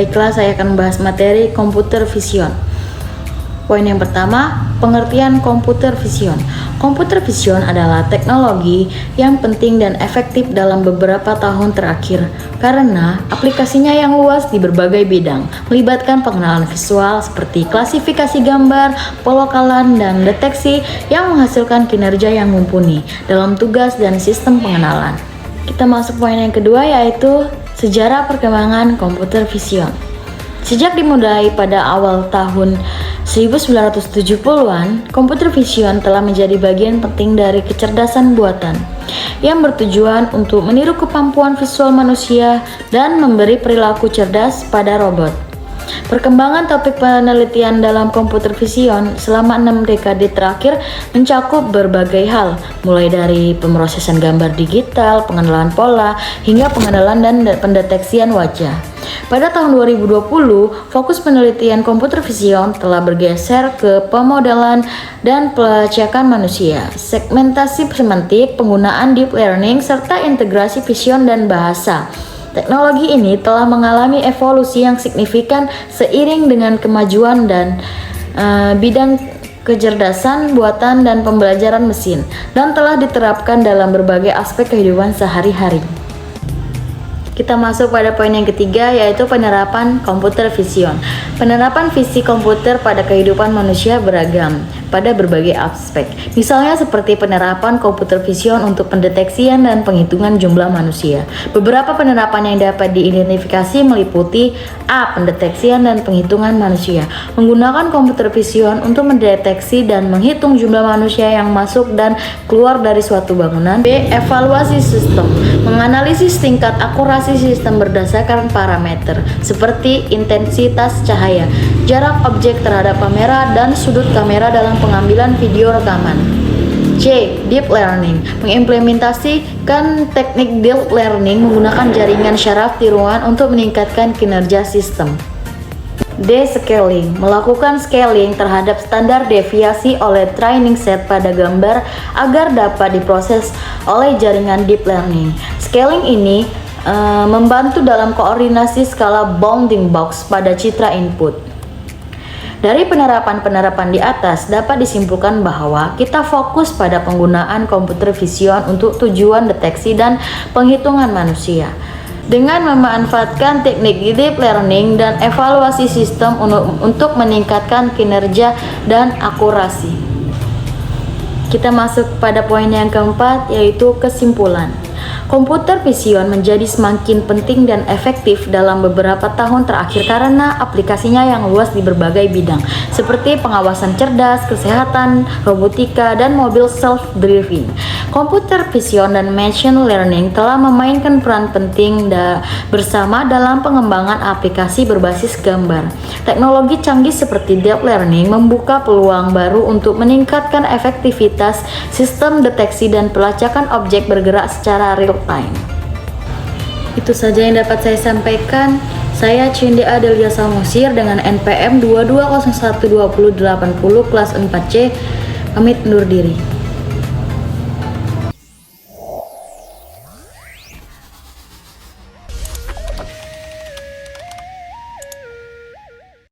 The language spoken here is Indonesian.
Baiklah, saya akan membahas materi computer vision. Poin yang pertama, pengertian computer vision. Computer vision adalah teknologi yang penting dan efektif dalam beberapa tahun terakhir karena aplikasinya yang luas di berbagai bidang, melibatkan pengenalan visual seperti klasifikasi gambar, pelokalan, dan deteksi yang menghasilkan kinerja yang mumpuni dalam tugas dan sistem pengenalan. Kita masuk poin yang kedua, yaitu sejarah perkembangan computer vision. Sejak dimulai pada awal tahun 1970-an, computer vision telah menjadi bagian penting dari kecerdasan buatan yang bertujuan untuk meniru kemampuan visual manusia dan memberi perilaku cerdas pada robot. Perkembangan topik penelitian dalam computer vision selama 6 dekade terakhir mencakup berbagai hal, mulai dari pemrosesan gambar digital, pengenalan pola, hingga pengenalan dan pendeteksian wajah. Pada tahun 2020, fokus penelitian computer vision telah bergeser ke pemodelan dan pelacakan manusia, segmentasi semantik, penggunaan deep learning, serta integrasi vision dan bahasa. Teknologi ini telah mengalami evolusi yang signifikan seiring dengan kemajuan dan bidang kecerdasan buatan dan pembelajaran mesin, dan telah diterapkan dalam berbagai aspek kehidupan sehari-hari. Kita masuk pada poin yang ketiga, yaitu penerapan computer vision. Penerapan visi komputer pada kehidupan manusia beragam pada berbagai aspek. Misalnya seperti penerapan computer vision untuk pendeteksian dan penghitungan jumlah manusia. Beberapa penerapan yang dapat diidentifikasi meliputi A. Pendeteksian dan penghitungan manusia. Menggunakan computer vision untuk mendeteksi dan menghitung jumlah manusia yang masuk dan keluar dari suatu bangunan. B. Evaluasi sistem. Menganalisis tingkat akurasi sistem berdasarkan parameter seperti intensitas cahaya, jarak objek terhadap kamera, dan sudut kamera dalam pengambilan video rekaman. C. Deep learning. Mengimplementasikan teknik deep learning menggunakan jaringan syaraf tiruan untuk meningkatkan kinerja sistem. D. Scaling. Melakukan scaling terhadap standar deviasi oleh training set pada gambar agar dapat diproses oleh jaringan deep learning. Scaling ini membantu dalam koordinasi skala bounding box pada citra input. Dari penerapan-penerapan di atas dapat disimpulkan bahwa kita fokus pada penggunaan computer vision untuk tujuan deteksi dan penghitungan manusia dengan memanfaatkan teknik deep learning dan evaluasi sistem untuk meningkatkan kinerja dan akurasi. Kita masuk pada poin yang keempat, yaitu kesimpulan. Computer vision menjadi semakin penting dan efektif dalam beberapa tahun terakhir karena aplikasinya yang luas di berbagai bidang seperti pengawasan cerdas, kesehatan, robotika, dan mobil self-driving. Computer vision dan machine learning telah memainkan peran penting bersama dalam pengembangan aplikasi berbasis gambar. Teknologi canggih seperti deep learning membuka peluang baru untuk meningkatkan efektivitas sistem deteksi dan pelacakan objek bergerak secara real time. Itu saja yang dapat saya sampaikan. Saya Cindy Adelia Samosir dengan NPM 22012080 kelas 4C, pamit undur diri.